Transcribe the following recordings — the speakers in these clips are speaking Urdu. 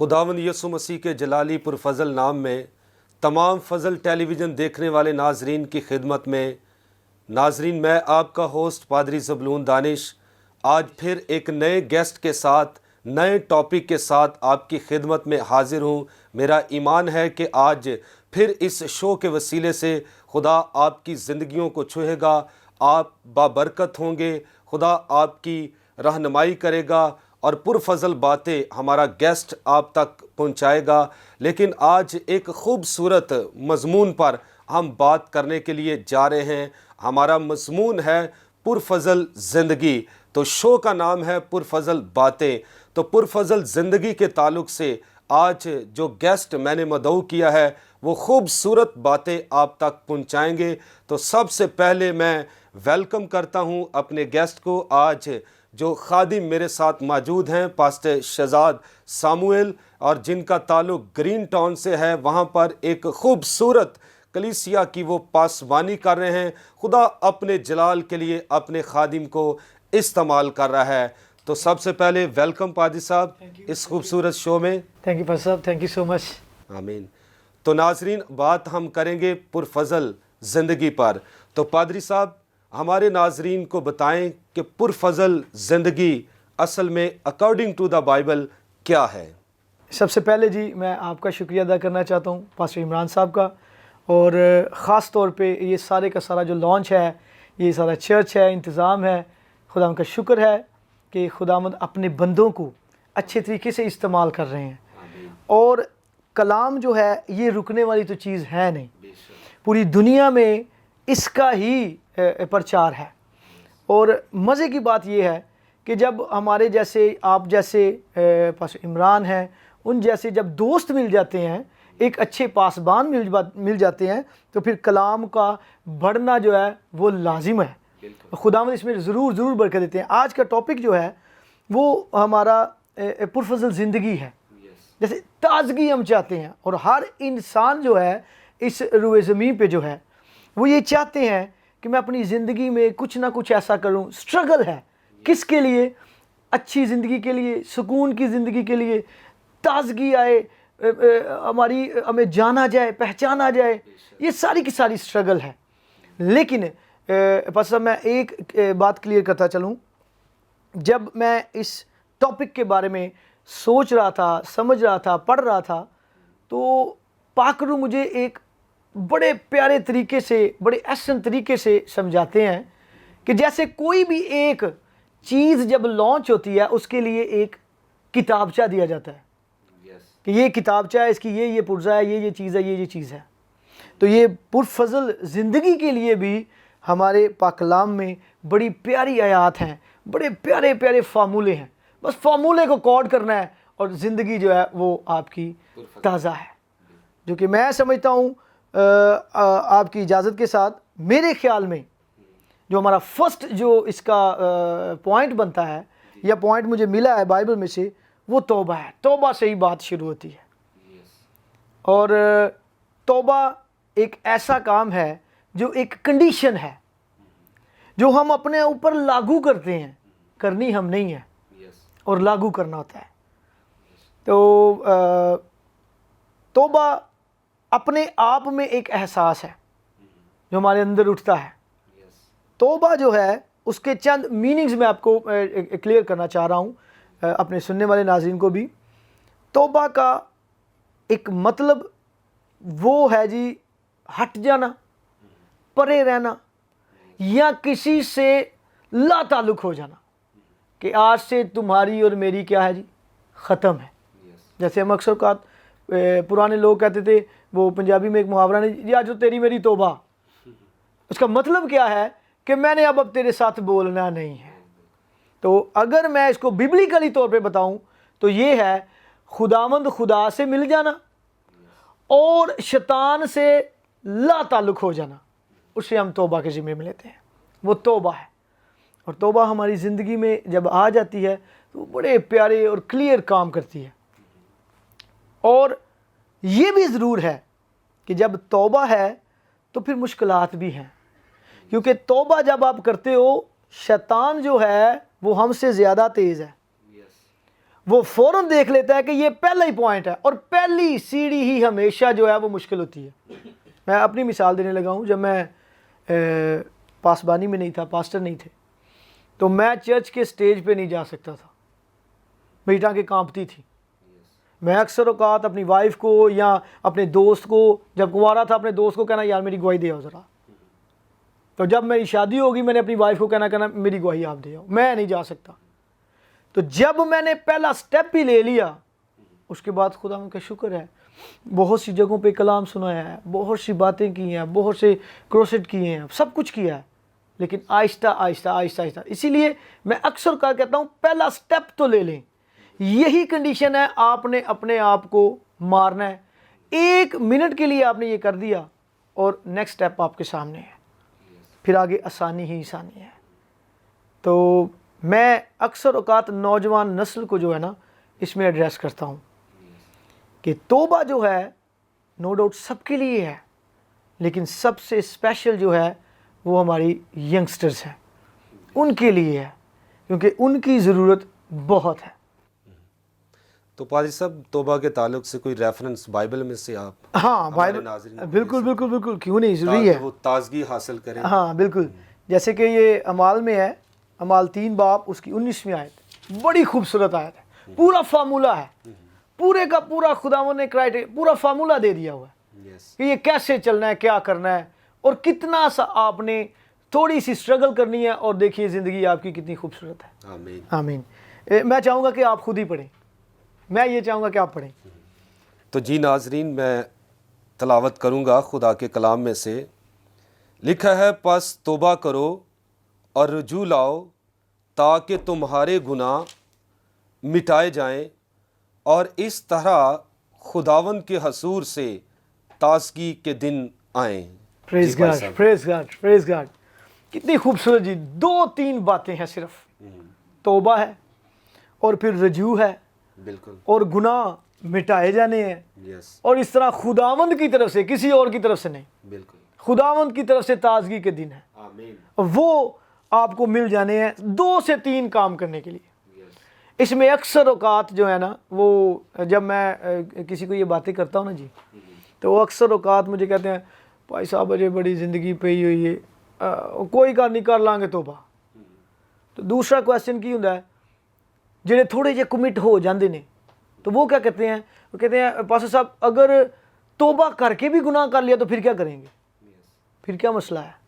خداوند یسوع مسیح کے جلالی پرفضل نام میں تمام فضل ٹیلی ویژن دیکھنے والے ناظرین کی خدمت میں ناظرین، میں آپ کا ہوسٹ پادری زبلون دانش آج پھر ایک نئے گیسٹ کے ساتھ نئے ٹاپک کے ساتھ آپ کی خدمت میں حاضر ہوں۔ میرا ایمان ہے کہ آج پھر اس شو کے وسیلے سے خدا آپ کی زندگیوں کو چھوئے گا، آپ بابرکت ہوں گے، خدا آپ کی رہنمائی کرے گا اور پرفضل باتیں ہمارا گیسٹ آپ تک پہنچائے گا۔ لیکن آج ایک خوبصورت مضمون پر ہم بات کرنے کے لیے جا رہے ہیں۔ ہمارا مضمون ہے پرفضل زندگی، تو شو کا نام ہے پرفضل باتیں۔ تو پرفضل زندگی کے تعلق سے آج جو گیسٹ میں نے مدعو کیا ہے وہ خوبصورت باتیں آپ تک پہنچائیں گے۔ تو سب سے پہلے میں ویلکم کرتا ہوں اپنے گیسٹ کو، آج جو خادم میرے ساتھ موجود ہیں، پاسٹر شہزاد ساموئل، اور جن کا تعلق گرین ٹاؤن سے ہے۔ وہاں پر ایک خوبصورت کلیسیا کی وہ پاسبانی کر رہے ہیں۔ خدا اپنے جلال کے لیے اپنے خادم کو استعمال کر رہا ہے۔ تو سب سے پہلے ویلکم پادری صاحب اس خوبصورت شو میں۔ تھینک یو پادری صاحب، تھینک یو سو مچ۔ آمین۔ تو ناظرین، بات ہم کریں گے پرفضل زندگی پر۔ تو پادری صاحب ہمارے ناظرین کو بتائیں کہ پرفضل زندگی اصل میں اکارڈنگ ٹو دا بائبل کیا ہے؟ سب سے پہلے جی میں آپ کا شکریہ ادا کرنا چاہتا ہوں پاسٹر عمران صاحب کا، اور خاص طور پہ یہ سارے کا سارا جو لانچ ہے، یہ سارا چرچ ہے، انتظام ہے، خدا ان کا شکر ہے کہ خداوند اپنے بندوں کو اچھے طریقے سے استعمال کر رہے ہیں۔ اور کلام جو ہے یہ رکنے والی تو چیز ہے نہیں، پوری دنیا میں اس کا ہی پرچار ہے۔ اور مزے کی بات یہ ہے کہ جب ہمارے جیسے آپ جیسے پاسٹر عمران ہیں، ان جیسے جب دوست مل جاتے ہیں، ایک اچھے پاسبان مل جاتے ہیں، تو پھر کلام کا بڑھنا جو ہے وہ لازم ہے۔ خداوند اس میں ضرور برکت دیتے ہیں۔ آج کا ٹاپک جو ہے وہ ہمارا پرفضل زندگی ہے۔ جیسے تازگی ہم چاہتے ہیں، اور ہر انسان جو ہے اس روئے زمین پہ جو ہے وہ یہ چاہتے ہیں کہ میں اپنی زندگی میں کچھ نہ کچھ ایسا کروں۔ سٹرگل ہے کس کے لیے؟ اچھی زندگی کے لیے، سکون کی زندگی کے لیے، تازگی آئے، ہمیں جانا جائے، پہچانا جائے، یہ ساری کی ساری سٹرگل ہے۔ لیکن پس میں ایک بات کلیئر کرتا چلوں، جب میں اس ٹاپک کے بارے میں سوچ رہا تھا، سمجھ رہا تھا، پڑھ رہا تھا، تو پاک روح مجھے ایک بڑے پیارے طریقے سے، بڑے احسن طریقے سے سمجھاتے ہیں کہ جیسے کوئی بھی ایک چیز جب لانچ ہوتی ہے اس کے لیے ایک کتابچہ دیا جاتا ہے کہ یہ کتابچہ ہے، اس کی یہ پرزہ ہے، یہ چیز ہے، یہ چیز ہے۔ تو یہ پرفضل زندگی کے لیے بھی ہمارے پاک کلام میں بڑی پیاری آیات ہیں، بڑے پیارے پیارے فارمولے ہیں۔ بس فارمولے کو کوڈ کرنا ہے اور زندگی جو ہے وہ آپ کی تازہ ہے، جو کہ میں سمجھتا ہوں آپ کی اجازت کے ساتھ میرے خیال میں جو ہمارا فرسٹ جو اس کا پوائنٹ بنتا ہے یا پوائنٹ مجھے ملا ہے بائبل میں سے، وہ توبہ ہے۔ توبہ سے ہی بات شروع ہوتی ہے، اور توبہ ایک ایسا کام ہے جو ایک کنڈیشن ہے جو ہم اپنے اوپر لاگو کرتے ہیں، کرنی ہم نہیں ہے اور لاگو کرنا ہوتا ہے۔ تو توبہ اپنے آپ میں ایک احساس ہے جو ہمارے اندر اٹھتا ہے۔ توبہ جو ہے اس کے چند میننگز میں آپ کو کلیئر کرنا چاہ رہا ہوں، اپنے سننے والے ناظرین کو بھی۔ توبہ کا ایک مطلب وہ ہے جی ہٹ جانا، پرے رہنا، یا کسی سے لا تعلق ہو جانا کہ آج سے تمہاری اور میری کیا ہے جی، ختم ہے۔ جیسے ہم اکثر اوقات پرانے لوگ کہتے تھے، وہ پنجابی میں ایک محاورہ نہیں جی، آج تو تیری میری توبہ۔ اس کا مطلب کیا ہے کہ میں نے اب تیرے ساتھ بولنا نہیں ہے۔ تو اگر میں اس کو ببلیکلی طور پہ بتاؤں تو یہ ہے خداوند خدا سے مل جانا اور شیطان سے لا تعلق ہو جانا، اسے ہم توبہ کے ذمے میں لیتے ہیں۔ وہ توبہ ہے، اور توبہ ہماری زندگی میں جب آ جاتی ہے تو بڑے پیارے اور کلیئر کام کرتی ہے۔ اور یہ بھی ضرور ہے کہ جب توبہ ہے تو پھر مشکلات بھی ہیں، کیونکہ توبہ جب آپ کرتے ہو، شیطان جو ہے وہ ہم سے زیادہ تیز ہے، وہ فوراً دیکھ لیتا ہے کہ یہ پہلا ہی پوائنٹ ہے، اور پہلی سیڑھی ہی ہمیشہ جو ہے وہ مشکل ہوتی ہے۔ میں اپنی مثال دینے لگا ہوں، جب میں پاسبانی میں نہیں تھا، پاسٹر نہیں تھے، تو میں چرچ کے سٹیج پہ نہیں جا سکتا تھا، میری ٹانگیں کانپتی تھی۔ میں اکثر اوقات اپنی وائف کو یا اپنے دوست کو، جب کنوارا تھا، اپنے دوست کو کہنا یار میری گواہی دے آؤ ذرا، تو جب میری شادی ہوگی میں نے اپنی وائف کو کہنا میری گواہی آپ دے آؤ، میں نہیں جا سکتا۔ تو جب میں نے پہلا سٹیپ ہی لے لیا، اس کے بعد خدا ان کا شکر ہے بہت سی جگہوں پہ کلام سنایا ہے، بہت سی باتیں کی ہیں، بہت سے کروسٹ کیے ہیں، سب کچھ کیا ہے، لیکن آہستہ آہستہ آہستہ آہستہ۔ اسی لیے میں اکثر کہتا ہوں پہلا سٹیپ تو لے لیں، یہی کنڈیشن ہے، آپ نے اپنے آپ کو مارنا ہے۔ 1 منٹ کے لیے آپ نے یہ کر دیا اور نیکسٹ سٹیپ آپ کے سامنے ہے، پھر آگے آسانی ہی آسانی ہے۔ تو میں اکثر اوقات نوجوان نسل کو جو ہے نا اس میں ایڈریس کرتا ہوں کہ توبہ جو ہے نو ڈاؤٹ سب کے لیے ہے، لیکن سب سے اسپیشل جو ہے وہ ہماری ینگسٹرز ہیں، ان کے لیے ہے، کیونکہ ان کی ضرورت بہت ہے۔ تو پادری صاحب توبہ کے تعلق سے کوئی ریفرنس بائبل میں سے آپ ہاں بائبل، بالکل بالکل بالکل، کیوں نہیں، ضروری ہے، وہ تازگی حاصل کریں؟ ہاں بالکل، جیسے کہ یہ اعمال میں ہے، اعمال 3 باب اس کی 19ویں آیت، بڑی خوبصورت آیت ہے، پورا فارمولہ ہے، پورے کا پورا خداوند نے کرائٹیریا، پورا فارمولہ دے دیا ہوا ہے کہ یہ کیسے چلنا ہے، کیا کرنا ہے، اور کتنا سا آپ نے تھوڑی سی سٹرگل کرنی ہے، اور دیکھیے زندگی آپ کی کتنی خوبصورت ہے۔ آمین آمین۔ میں چاہوں گا کہ آپ خود ہی پڑھیں، میں یہ چاہوں گا کہ آپ پڑھیں۔ تو جی ناظرین، میں تلاوت کروں گا خدا کے کلام میں سے۔ لکھا ہے، پس توبہ کرو اور رجوع لاؤ تاکہ تمہارے گناہ مٹائے جائیں، اور اس طرح خداوند کے حضور سے تازگی کے دن آئیں۔ پریز گاڈ، پریز گاڈ، پریز گاڈ، کتنی خوبصورت جی، 2-3 باتیں ہیں صرف، توبہ ہے اور پھر رجوع ہے، بالکل، اور گناہ مٹائے جانے ہیں، یس، اور اس طرح خداوند کی طرف سے، کسی اور کی طرف سے نہیں، بالکل، خداوند کی طرف سے تازگی کے دن ہے، آمین، وہ آپ کو مل جانے ہیں 2 سے 3 کام کرنے کے لیے۔ اس میں اکثر اوقات جو ہے نا وہ جب میں کسی کو یہ باتیں کرتا ہوں نا جی، تو وہ اکثر اوقات مجھے کہتے ہیں بھائی صاحب مجھے بڑی زندگی پہ ہی ہوئی ہے، کوئی کار نہیں کر لیں گے توبہ۔ تو دوسرا کویسچن کی ہوتا ہے، جڑے تھوڑے جے کمٹ ہو جاندے نے، تو وہ کیا کہتے ہیں، وہ کہتے ہیں پاسٹر صاحب اگر توبہ کر کے بھی گناہ کر لیا تو پھر کیا کریں گے، پھر کیا مسئلہ ہے؟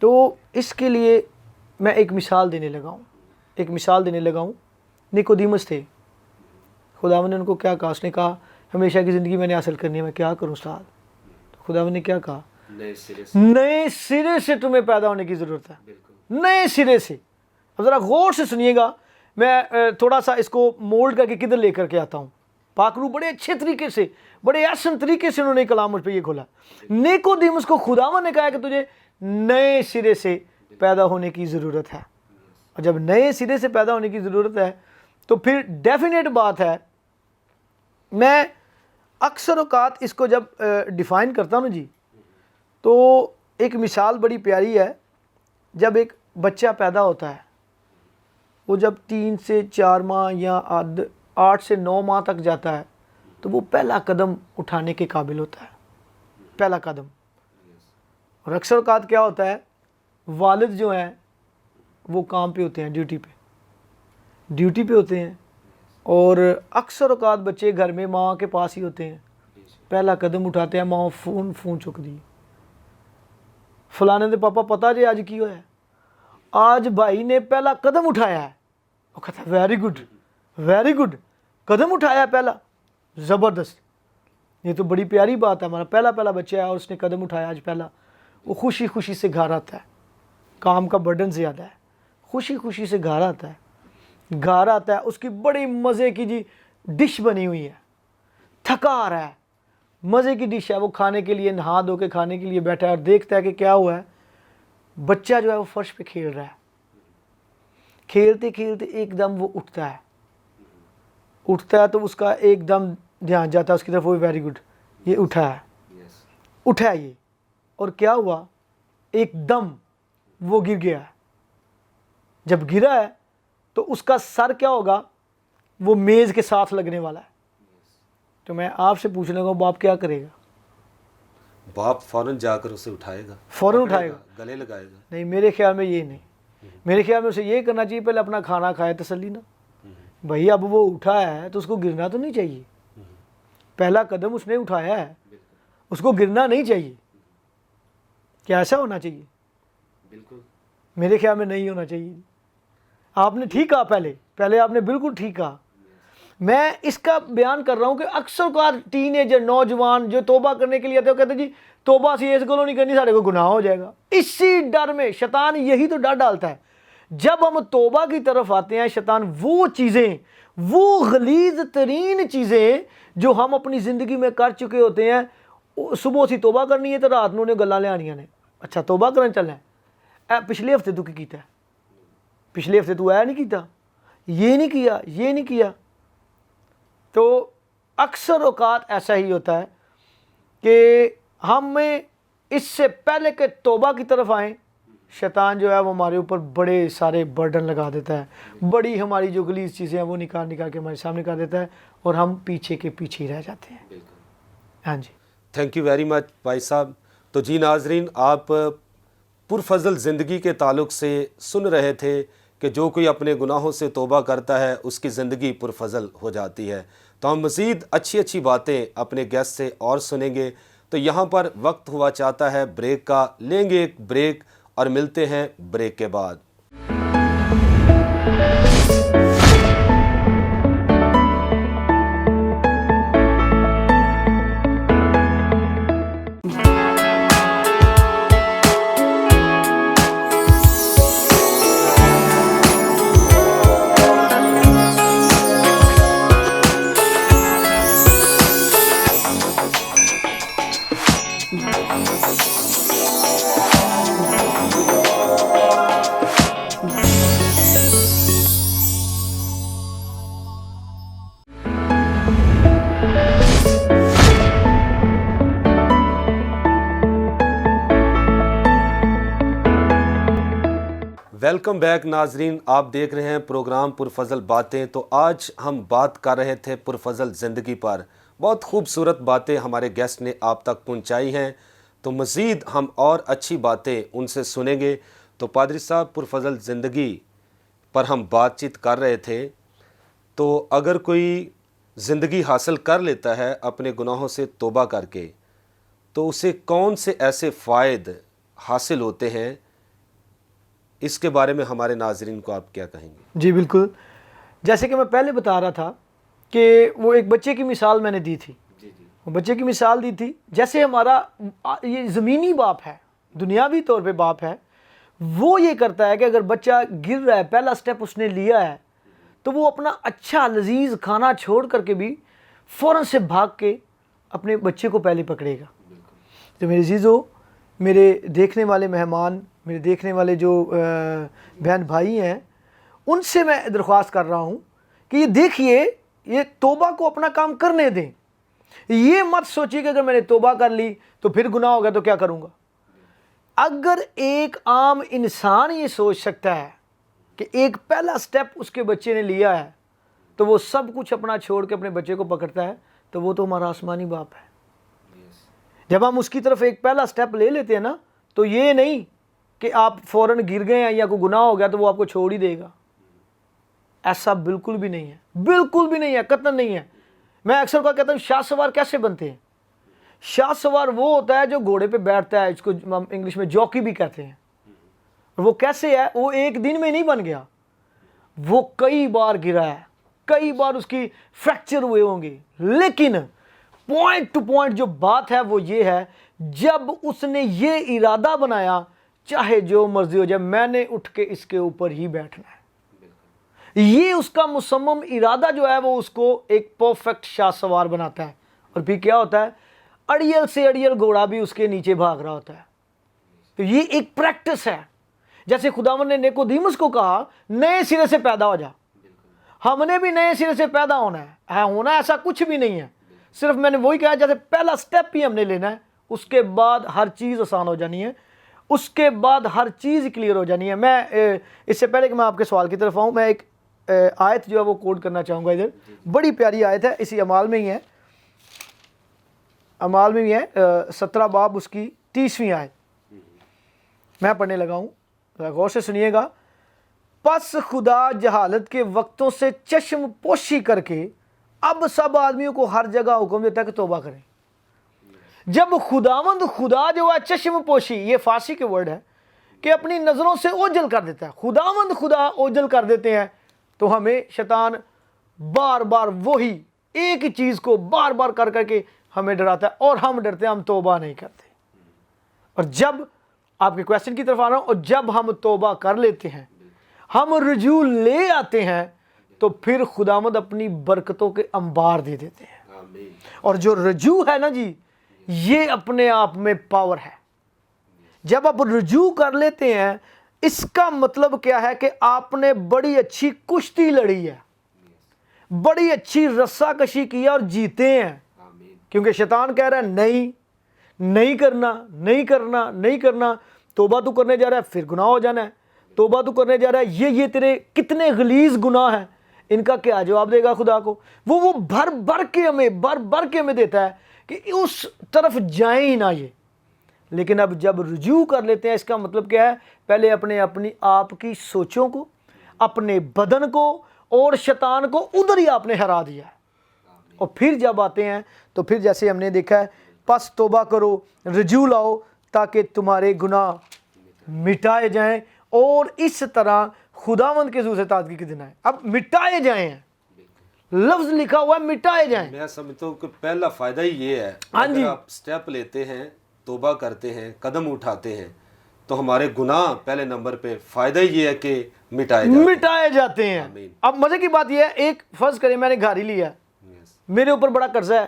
تو اس کے لیے میں ایک مثال دینے لگا ہوں، نیکودیمس تھے، خداوند نے ان کو کیا کہا، اس نے کہا ہمیشہ کی زندگی میں نے حاصل کرنی ہے، میں کیا کروں استاد؟ تو خداوند نے کیا کہا، نئے سرے سے تمہیں پیدا ہونے کی ضرورت ہے، نئے سرے سے۔ اب ذرا غور سے سنیے گا، میں تھوڑا سا اس کو مولڈ کر کے کدھر لے کر کے آتا ہوں۔ پاک روح بڑے اچھے طریقے سے، بڑے احسن طریقے سے انہوں نے کلام مجھ پہ یہ کھولا۔ نیکودیمس کو خداوند نے کہا کہ تجھے نئے سرے سے پیدا ہونے کی ضرورت ہے، اور جب نئے سرے سے پیدا ہونے کی ضرورت ہے تو پھر ڈیفینیٹ بات ہے، میں اکثر اوقات اس کو جب ڈیفائن کرتا ہوں نا جی، تو ایک مثال بڑی پیاری ہے، جب ایک بچہ پیدا ہوتا ہے، وہ جب 3 سے 4 ماہ یا 8 سے 9 ماہ تک جاتا ہے، تو وہ پہلا قدم اٹھانے کے قابل ہوتا ہے، پہلا قدم۔ اور اکثر اوقات کیا ہوتا ہے، والد جو ہیں وہ کام پہ ہوتے ہیں، ڈیوٹی پہ ہوتے ہیں، اور اکثر اوقات بچے گھر میں ماں کے پاس ہی ہوتے ہیں، پہلا قدم اٹھاتے ہیں، ماں فون چک دی، فلانے دے پاپا پتہ جی آج کی ہوا ہے، آج بھائی نے پہلا قدم اٹھایا ہے۔ وہ کہتا ہے ویری گڈ، قدم اٹھایا ہے پہلا، زبردست، یہ تو بڑی پیاری بات ہے، ہمارا پہلا بچہ ہے اور اس نے قدم اٹھایا آج پہلا۔ وہ خوشی سے گھر آتا ہے، کام کا برڈن زیادہ ہے، خوشی سے گھر آتا ہے، اس کی بڑی مزے کی جی ڈش بنی ہوئی ہے، تھکا آ رہا ہے، مزے کی ڈش ہے، وہ کھانے کے لیے نہا دھو کے کھانے کے لیے بیٹھا ہے، اور دیکھتا ہے کہ کیا ہوا ہے، بچہ جو ہے وہ فرش پہ کھیل رہا ہے، کھیلتے ایک دم وہ اٹھتا ہے تو اس کا ایک دم دھیان جاتا ہے اس کی طرف، وہ ویری گڈ، یہ اٹھا ہے یہ، اور کیا ہوا، ایک دم وہ گر گیا ہے۔ جب گرا ہے تو اس کا سر کیا ہوگا، وہ میز کے ساتھ لگنے والا ہے. تو میں آپ سے پوچھنے لگا باپ کیا کرے گا؟ باپ فوراً جا کر اسے اٹھائے گا, فوراً اٹھائے گا, گلے لگائے گا. نہیں میرے خیال میں یہ نہیں. میرے خیال میں اسے یہ کرنا چاہیے پہلے اپنا کھانا کھائے تسلی نا. بھائی اب وہ اٹھا ہے تو اس کو گرنا تو نہیں چاہیے. پہلا قدم اس نے اٹھایا ہے, اس کو گرنا نہیں چاہیے. کیا ایسا ہونا چاہیے؟ بالکل میرے خیال میں نہیں ہونا چاہیے. آپ نے ٹھیک کہا, پہلے آپ نے بالکل ٹھیک کہا. میں اس کا بیان کر رہا ہوں کہ اکثر کا ٹین ایجر نوجوان جو توبہ کرنے کے لیے آتے ہیں وہ کہتے ہیں جی توبہ سے اس کو نہیں کرنی, سارے کو گناہ ہو جائے گا. اسی ڈر میں شیطان یہی تو ڈر ڈالتا ہے. جب ہم توبہ کی طرف آتے ہیں شیطان وہ چیزیں, وہ غلیظ ترین چیزیں جو ہم اپنی زندگی میں کر چکے ہوتے ہیں, صبح سی توبہ کرنی ہے تو رات میں انہیں گلاں لے آنیاں نے, اچھا توبہ کرنے چلنا ہے, پچھلے ہفتے تو کی کیتا ہے, پچھلے ہفتے تو نہیں کیتا, یہ نہیں کیا. تو اکثر اوقات ایسا ہی ہوتا ہے کہ ہمیں اس سے پہلے کہ توبہ کی طرف آئیں شیطان جو ہے وہ ہمارے اوپر بڑے سارے برڈن لگا دیتا ہے, بڑی ہماری جو غلیظ چیزیں ہیں وہ نکال کے ہمارے سامنے کر دیتا ہے اور ہم پیچھے کے پیچھے ہی رہ جاتے ہیں. ہاں جی, تھینک یو ویری مچ بھائی صاحب. تو جی ناظرین, آپ پرفضل زندگی کے تعلق سے سن رہے تھے کہ جو کوئی اپنے گناہوں سے توبہ کرتا ہے اس کی زندگی پرفضل ہو جاتی ہے. تو ہم مزید اچھی باتیں اپنے گیسٹ سے اور سنیں گے. تو یہاں پر وقت ہوا چاہتا ہے بریک کا, لیں گے ایک بریک اور ملتے ہیں بریک کے بعد. ویلکم بیک ناظرین, آپ دیکھ رہے ہیں پروگرام پرفضل باتیں. تو آج ہم بات کر رہے تھے پرفضل زندگی پر. بہت خوبصورت باتیں ہمارے گیسٹ نے آپ تک پہنچائی ہیں. تو مزید ہم اور اچھی باتیں ان سے سنیں گے. تو پادری صاحب, پرفضل زندگی پر ہم بات چیت کر رہے تھے. تو اگر کوئی زندگی حاصل کر لیتا ہے اپنے گناہوں سے توبہ کر کے, تو اسے کون سے ایسے فائد حاصل ہوتے ہیں, اس کے بارے میں ہمارے ناظرین کو آپ کیا کہیں گے؟ جی بالکل, جیسے کہ میں پہلے بتا رہا تھا کہ وہ ایک بچے کی مثال میں نے دی تھی. وہ بچے کی مثال دی تھی جیسے ہمارا یہ زمینی باپ ہے, دنیاوی طور پہ باپ ہے, وہ یہ کرتا ہے کہ اگر بچہ گر رہا ہے, پہلا سٹیپ اس نے لیا ہے, تو وہ اپنا اچھا لذیذ کھانا چھوڑ کر کے بھی فوراً سے بھاگ کے اپنے بچے کو پہلے پکڑے گا. تو میرے عزیزو, میرے دیکھنے والے مہمان, میرے دیکھنے والے جو بہن بھائی ہیں, ان سے میں درخواست کر رہا ہوں کہ یہ دیکھیے, یہ توبہ کو اپنا کام کرنے دیں. یہ مت سوچیے کہ اگر میں نے توبہ کر لی تو پھر گناہ ہو گیا تو کیا کروں گا. اگر ایک عام انسان یہ سوچ سکتا ہے کہ ایک پہلا سٹیپ اس کے بچے نے لیا ہے تو وہ سب کچھ اپنا چھوڑ کے اپنے بچے کو پکڑتا ہے, تو وہ تو ہمارا آسمانی باپ ہے. جب ہم اس کی طرف ایک پہلا سٹیپ لے لیتے ہیں نا, تو یہ نہیں کہ آپ فوراً گر گئے ہیں یا کوئی گناہ ہو گیا تو وہ آپ کو چھوڑ ہی دے گا. ایسا بالکل بھی نہیں ہے, بالکل بھی نہیں ہے, قطعاً نہیں ہے. میں اکثر کا کہتا ہوں شاہ سوار کیسے بنتے ہیں. شاہ سوار وہ ہوتا ہے جو گھوڑے پہ بیٹھتا ہے, اس کو ہم انگلش میں جوکی بھی کہتے ہیں. وہ کیسے ہے, وہ ایک دن میں نہیں بن گیا, وہ کئی بار گرا ہے, کئی بار اس کی فریکچر ہوئے ہوں گے, لیکن پوائنٹ ٹو پوائنٹ جو بات ہے وہ یہ ہے, جب اس نے یہ ارادہ بنایا چاہے جو مرضی ہو جائے, میں نے اٹھ کے اس کے اوپر ہی بیٹھنا ہے, یہ اس کا مصمم ارادہ جو ہے وہ اس کو ایک پرفیکٹ شاہ سوار بناتا ہے. اور پھر کیا ہوتا ہے, اڑیل سے اڑیل گھوڑا بھی اس کے نیچے بھاگ رہا ہوتا ہے. تو یہ ایک پریکٹس ہے. جیسے خداوند نے نیکودیمس کو کہا نئے سرے سے پیدا ہو جا, ہم نے بھی نئے سرے سے پیدا ہونا ہے. ہونا ایسا کچھ بھی نہیں ہے, صرف میں نے وہی کہا جیسے پہلا سٹیپ ہی ہم نے لینا ہے, اس کے بعد ہر چیز آسان ہو جانی ہے, اس کے بعد ہر چیز کلیئر ہو جانی ہے. میں اس سے پہلے کہ میں آپ کے سوال کی طرف آؤں, میں ایک آیت جو ہے وہ کوٹ کرنا چاہوں گا ادھر, بڑی پیاری آیت ہے, اسی اعمال میں ہی ہے, اعمال میں ہی ہے 17 باب اس کی 30ویں آیت. میں پڑھنے لگا ہوں, غور سے سنیے گا. پس خدا جہالت کے وقتوں سے چشم پوشی کر کے اب سب آدمیوں کو ہر جگہ حکم دیتا ہے کہ توبہ کریں. جب خداوند خدا جو ہے چشم پوشی, یہ فارسی کے ورڈ ہے, کہ اپنی نظروں سے اوجھل کر دیتا ہے, خداوند خدا اوجھل کر دیتے ہیں, تو ہمیں شیطان بار بار وہی ایک ہی چیز کو بار بار کر کر کے ہمیں ڈراتا ہے, اور ہم ڈرتے ہیں, ہم توبہ نہیں کرتے. اور جب آپ کے کویسچن کی طرف آ رہا ہوں, اور جب ہم توبہ کر لیتے ہیں, ہم رجوع لے آتے ہیں, تو پھر خداوند اپنی برکتوں کے انبار دے دیتے ہیں. اور جو رجوع ہے نا جی, یہ اپنے آپ میں پاور ہے. جب آپ رجوع کر لیتے ہیں, اس کا مطلب کیا ہے کہ آپ نے بڑی اچھی کشتی لڑی ہے, بڑی اچھی رسا کشی کی ہے اور جیتے ہیں. کیونکہ شیطان کہہ رہا ہے نہیں, نہیں کرنا, نہیں کرنا, نہیں کرنا. توبہ تو کرنے جا رہا ہے, پھر گناہ ہو جانا ہے. توبہ تو کرنے جا رہا ہے, یہ تیرے کتنے غلیظ گناہ ہیں, ان کا کیا جواب دے گا خدا کو؟ وہ بھر بھر کے ہمیں دیتا ہے کہ اس طرف جائیں ہی نہ یہ. لیکن اب جب رجوع کر لیتے ہیں, اس کا مطلب کیا ہے؟ پہلے اپنی آپ کی سوچوں کو, اپنے بدن کو اور شیطان کو ادھر ہی آپ نے ہرا دیا ہے. اور پھر جب آتے ہیں تو پھر جیسے ہم نے دیکھا ہے, پس توبہ کرو, رجوع لاؤ تاکہ تمہارے گناہ مٹائے جائیں, اور اس طرح خداوند کے حضور سے تازگی کے دن آئے. اب مٹائے جائیں ہیں, لفظ لکھا ہوا ہے مٹائے جائیں. میں سمجھتا ہوں کہ پہلا فائدہ ہی یہ ہے, ہاں جی, اگر آپ سٹیپ لیتے ہیں, توبہ کرتے ہیں, قدم اٹھاتے ہیں, تو ہمارے گناہ پہلے نمبر پہ فائدہ ہی یہ ہے کہ مٹائے جاتے ہیں. اب مزے کی بات یہ ہے, ایک فرض کریں میں نے گھر ہی لیا, میرے اوپر بڑا قرضہ ہے,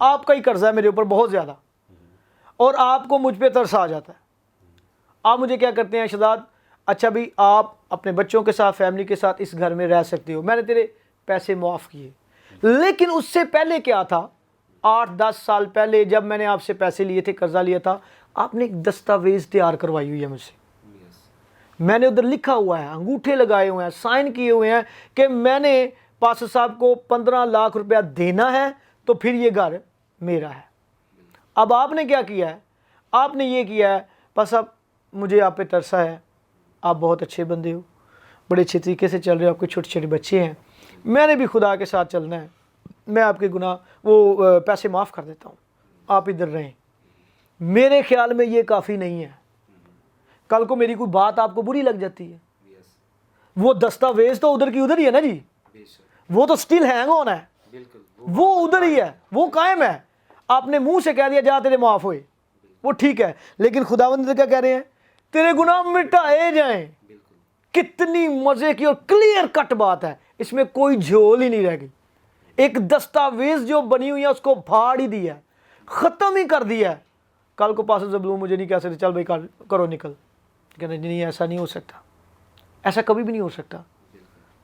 آپ کا ہی قرضہ ہے میرے اوپر بہت زیادہ, اور آپ کو مجھ پہ ترس آ جاتا ہے. آپ مجھے کیا کرتے ہیں, شہزاد اچھا بھی آپ اپنے بچوں کے ساتھ, فیملی کے ساتھ اس گھر میں رہ سکتے ہو, میں نے تیرے پیسے معاف کیے. لیکن اس سے پہلے کیا تھا, 8-10 سال پہلے جب میں نے آپ سے پیسے لیے تھے, قرضہ لیا تھا, آپ نے ایک دستاویز تیار کروائی ہوئی ہے مجھ سے. میں نے ادھر لکھا ہوا ہے, انگوٹھے لگائے ہوئے ہیں, سائن کیے ہوئے ہیں کہ میں نے پاسٹر صاحب کو 15 لاکھ روپیہ دینا ہے, تو پھر یہ گھر میرا ہے. اب آپ نے کیا کیا ہے, آپ نے یہ کیا ہے, بس اب مجھے آپ پہ ترسا ہے, آپ بہت اچھے بندے ہو, بڑے اچھے طریقے سے چل رہے ہو, آپ کے چھوٹے چھوٹے بچے ہیں, میں نے بھی خدا کے ساتھ چلنا ہے, میں آپ کے گناہ وہ پیسے معاف کر دیتا ہوں, آپ ادھر رہیں. میرے خیال میں یہ کافی نہیں ہے. کل کو میری کوئی بات آپ کو بری لگ جاتی ہے, وہ دستاویز تو ادھر کی ادھر ہی ہے نا جی, وہ تو سٹل ہینگ ہونا ہے, وہ ادھر ہی ہے, وہ قائم ہے. آپ نے منہ سے کہہ دیا جا تیرے معاف ہوئے, وہ ٹھیک ہے, لیکن خداوند کیا کہہ رہے ہیں, تیرے گناہ مٹائے جائیں. کتنی مزے کی اور کلیئر کٹ بات ہے, اس میں کوئی جھول ہی نہیں رہ گئی. ایک دستاویز جو بنی ہوئی ہے اس کو پھاڑ ہی دیا ہے, ختم ہی کر دیا ہے. کل کو پاسٹر زبلون مجھے نہیں کہہ سکتے چل بھائی کرو نکل, کہنا نہیں ایسا نہیں ہو سکتا, ایسا کبھی بھی نہیں ہو سکتا,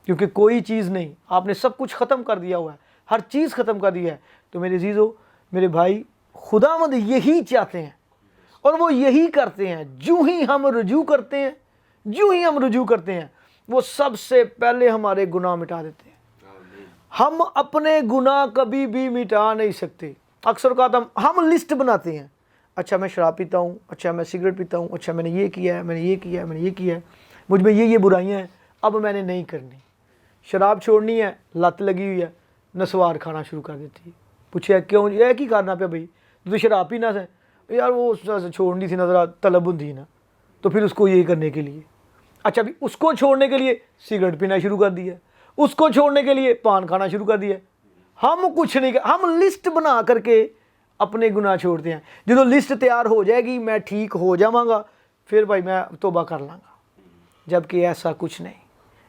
کیونکہ کوئی چیز نہیں, آپ نے سب کچھ ختم کر دیا ہوا ہے, ہر چیز ختم کر دی ہے. تو میرے عزیزو, میرے بھائی, خداوند یہی چاہتے ہیں اور وہ یہی کرتے ہیں. جو ہی ہم رجوع کرتے ہیں, وہ سب سے پہلے ہمارے گناہ مٹا دیتے ہیں. ہم اپنے گناہ کبھی بھی مٹا نہیں سکتے. اکثر اوقات ہم لسٹ بناتے ہیں, اچھا میں شراب پیتا ہوں, اچھا میں سگریٹ پیتا ہوں, اچھا میں نے یہ کیا ہے, میں نے یہ کیا ہے, میں نے یہ کیا ہے, مجھ میں یہ برائیاں ہیں, اب میں نے نہیں کرنی. شراب چھوڑنی ہے, لت لگی ہوئی ہے, نسوار کھانا شروع کر دیتی ہے. پوچھا کیوں, یہ کی کرنا پہ بھائی, تو شراب پینا سے یار وہ چھوڑنی تھی, نظر طلب ہوتی نا, تو پھر اس کو یہی کرنے کے لیے, اچھا بھی اس کو چھوڑنے کے لیے سگریٹ پینا شروع کر دیا, اس کو چھوڑنے کے لیے پان کھانا شروع کر دیا. ہم کچھ نہیں ہم لسٹ بنا کر کے اپنے گناہ چھوڑتے ہیں. جب لسٹ تیار ہو جائے گی, میں ٹھیک ہو جاؤں گا, پھر بھائی میں توبہ کر لوں گا. جبکہ ایسا کچھ نہیں,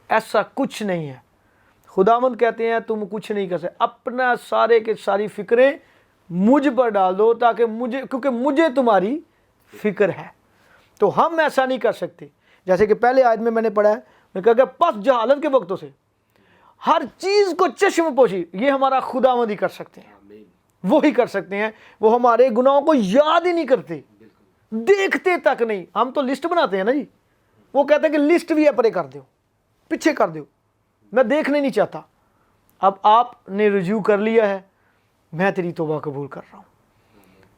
ایسا کچھ نہیں ہے. خداوند کہتے ہیں تم کچھ نہیں کر سکتے, اپنا سارے کے ساری فکریں مجھ پر ڈال دو, تاکہ کیونکہ مجھے تمہاری فکر ہے. تو ہم ایسا نہیں کر سکتے. جیسے کہ پہلے آیت میں نے پڑھا ہے, میں کہا کہ پس جہالت کے وقتوں سے ہر چیز کو چشم پوشی, یہ ہمارا خداوند ہی کر سکتے ہیں, وہی کر سکتے ہیں. وہ ہمارے گناہوں کو یاد ہی نہیں کرتے, دیکھتے تک نہیں. ہم تو لسٹ بناتے ہیں نا جی, وہ کہتے ہیں کہ لسٹ بھی ہے پرے کر دو, پیچھے کر دو, میں دیکھنے نہیں چاہتا. اب آپ نے رجوع کر لیا ہے, میں تیری توبہ قبول کر رہا ہوں.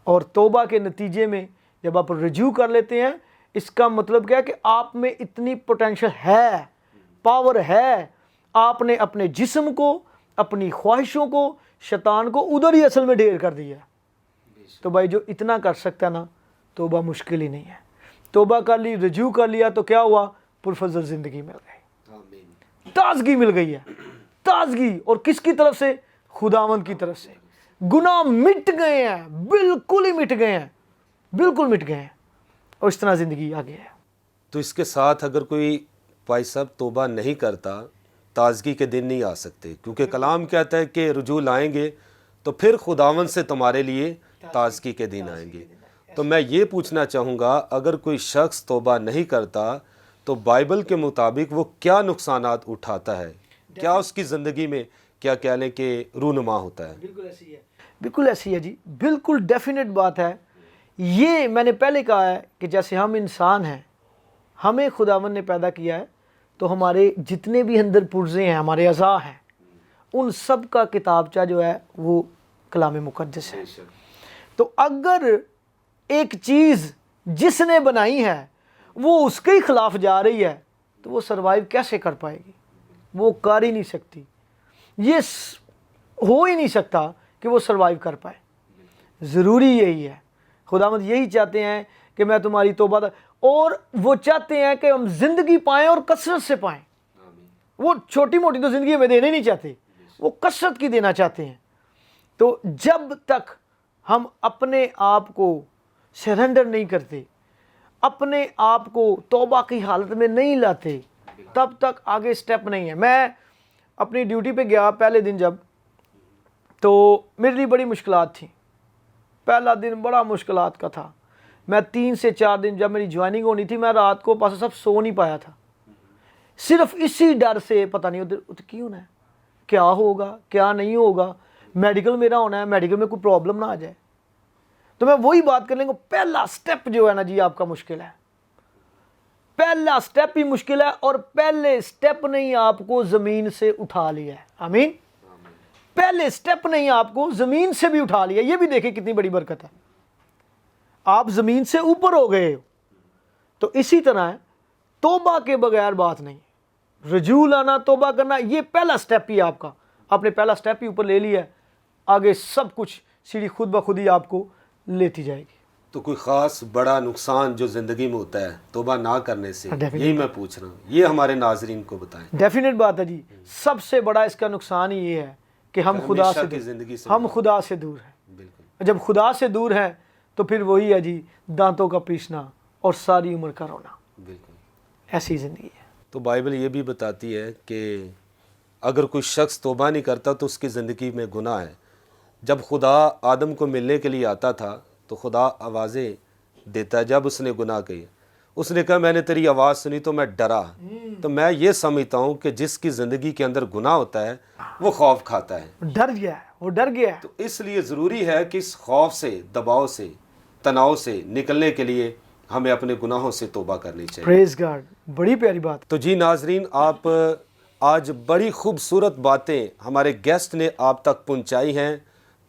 اور توبہ کے نتیجے میں جب آپ رجوع کر لیتے ہیں, اس کا مطلب کیا ہے کہ آپ میں اتنی پوٹینشل ہے, پاور ہے, آپ نے اپنے جسم کو, اپنی خواہشوں کو, شیطان کو ادھر ہی اصل میں ڈھیر کر دیا. تو بھائی جو اتنا کر سکتا ہے نا, توبہ مشکل ہی نہیں ہے. توبہ کر لی, رجوع کر لیا, تو کیا ہوا؟ پرفضل زندگی مل گئی, تازگی مل گئی ہے. تازگی, اور کس کی طرف سے؟ خداوند کی طرف سے. گناہ مٹ گئے ہیں, بالکل ہی مٹ گئے ہیں, بالکل مٹ گئے ہیں, اور اس طرح زندگی آگے ہے. تو اس کے ساتھ اگر کوئی بھائی صاحب توبہ نہیں کرتا, تازگی کے دن نہیں آ سکتے, کیونکہ کلام کہتا ہے کہ رجوع لائیں گے تو پھر خداوند سے تمہارے لیے تازگی کے دن آئیں گے. تو میں یہ پوچھنا چاہوں گا, اگر کوئی شخص توبہ نہیں کرتا تو بائبل کے مطابق وہ کیا نقصانات اٹھاتا ہے؟ کیا اس کی زندگی میں کیا کہہ لیں کہ رونما ہوتا ہے؟ بالکل ایسی ہے, بالکل ایسی ہے جی, بالکل ڈیفینیٹ بات ہے. یہ میں نے پہلے کہا ہے کہ جیسے ہم انسان ہیں, ہمیں خداوند نے پیدا کیا ہے, تو ہمارے جتنے بھی اندر پرزے ہیں, ہمارے اعضاء ہیں, ان سب کا کتابچہ جو ہے وہ کلام مقدس ہے. تو اگر ایک چیز جس نے بنائی ہے وہ اس کے ہی خلاف جا رہی ہے, تو وہ سروائیو کیسے کر پائے گی؟ وہ کر ہی نہیں سکتی. یہ ہو ہی نہیں سکتا کہ وہ سروائیو کر پائے. ضروری یہی ہے, خداوند یہی چاہتے ہیں کہ میں تمہاری توبہ, اور وہ چاہتے ہیں کہ ہم زندگی پائیں اور کثرت سے پائیں. وہ چھوٹی موٹی تو زندگی میں دینے نہیں چاہتے, وہ کثرت کی دینا چاہتے ہیں. تو جب تک ہم اپنے آپ کو سرنڈر نہیں کرتے, اپنے آپ کو توبہ کی حالت میں نہیں لاتے, تب تک آگے سٹیپ نہیں ہے. میں اپنی ڈیوٹی پہ گیا پہلے دن جب, تو میرے لیے بڑی مشکلات تھیں. پہلا دن بڑا مشکلات کا تھا. میں 3 سے 4 دن جب میری جوائننگ ہونی تھی, میں رات کو پاس سب سو نہیں پایا تھا, صرف اسی ڈر سے پتہ نہیں ادھر کیوں ہونا ہے, کیا ہوگا کیا نہیں ہوگا, میڈیکل میرا ہونا ہے, میڈیکل میں کوئی پرابلم نہ آ جائے. تو میں وہی بات کرنے کو, پہلا سٹیپ جو ہے نا جی آپ کا مشکل ہے, پہلا سٹیپ ہی مشکل ہے, اور پہلے سٹیپ نے ہی آپ کو زمین سے اٹھا لیا ہے. آمین. پہلے سٹیپ نے ہی آپ کو زمین سے بھی اٹھا لیا. یہ بھی دیکھیں کتنی بڑی برکت ہے, آپ زمین سے اوپر ہو گئے ہو. تو اسی طرح ہے, توبہ کے بغیر بات نہیں. رجوع لانا, توبہ کرنا, یہ پہلا سٹیپ ہی آپ کا, آپ نے پہلا سٹیپ ہی اوپر لے لیا ہے, آگے سب کچھ سیڑھی خود بخود ہی آپ کو لیتی جائے گی. تو کوئی خاص بڑا نقصان جو زندگی میں ہوتا ہے توبہ نہ کرنے سے, یہی میں پوچھ رہا ہوں, یہ ہمارے ناظرین کو بتائیں. ڈیفینیٹ بات ہے جی, سب سے بڑا اس کا نقصان ہی یہ ہے کہ ہم خدا سے خدا سے دور ہیں. بالکل. جب خدا سے دور ہیں تو پھر وہی ہے جی, دانتوں کا پیسنا اور ساری عمر کا رونا. بالکل ایسی زندگی ہے. تو بائبل یہ بھی بتاتی ہے کہ اگر کوئی شخص توبہ نہیں کرتا تو اس کی زندگی میں گناہ ہے. جب خدا آدم کو ملنے کے لیے آتا تھا تو خدا آوازیں دیتا ہے. جب اس نے گناہ کی, اس نے کہا میں نے تیری آواز سنی تو میں ڈرا. تو میں یہ سمجھتا ہوں کہ جس کی زندگی کے اندر گناہ ہوتا ہے وہ خوف کھاتا ہے, ڈر گیا ہے, وہ ڈر گیا ہے. تو اس لیے ضروری ہے کہ اس خوف سے, دباؤ سے, تناؤ سے نکلنے کے لیے ہمیں اپنے گناہوں سے توبہ کرنی چاہیے. پریز گاڈ, بڑی پیاری بات. تو جی ناظرین, آپ آج بڑی خوبصورت باتیں ہمارے گیسٹ نے آپ تک پہنچائی ہیں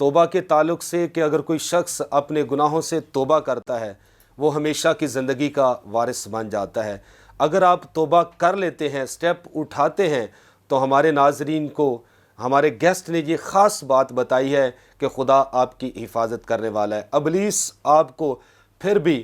توبہ کے تعلق سے, کہ اگر کوئی شخص اپنے گناہوں سے توبہ کرتا ہے وہ ہمیشہ کی زندگی کا وارث بن جاتا ہے. اگر آپ توبہ کر لیتے ہیں, سٹیپ اٹھاتے ہیں, تو ہمارے ناظرین کو ہمارے گیسٹ نے یہ خاص بات بتائی ہے کہ خدا آپ کی حفاظت کرنے والا ہے. ابلیس آپ کو پھر بھی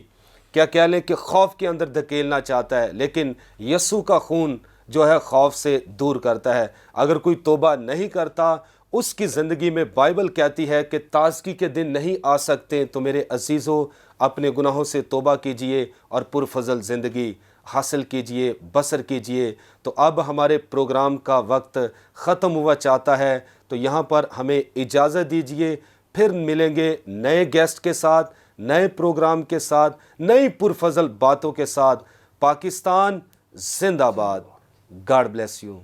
کیا کہہ لیں کہ خوف کے اندر دھکیلنا چاہتا ہے, لیکن یسوع کا خون جو ہے خوف سے دور کرتا ہے. اگر کوئی توبہ نہیں کرتا, اس کی زندگی میں بائبل کہتی ہے کہ تازگی کے دن نہیں آ سکتے. تو میرے عزیزوں, اپنے گناہوں سے توبہ کیجئے اور پرفضل زندگی حاصل کیجئے, بسر کیجئے. تو اب ہمارے پروگرام کا وقت ختم ہوا چاہتا ہے, تو یہاں پر ہمیں اجازت دیجئے. پھر ملیں گے نئے گیسٹ کے ساتھ, نئے پروگرام کے ساتھ, نئی پرفضل باتوں کے ساتھ. پاکستان زندہ باد. God bless you.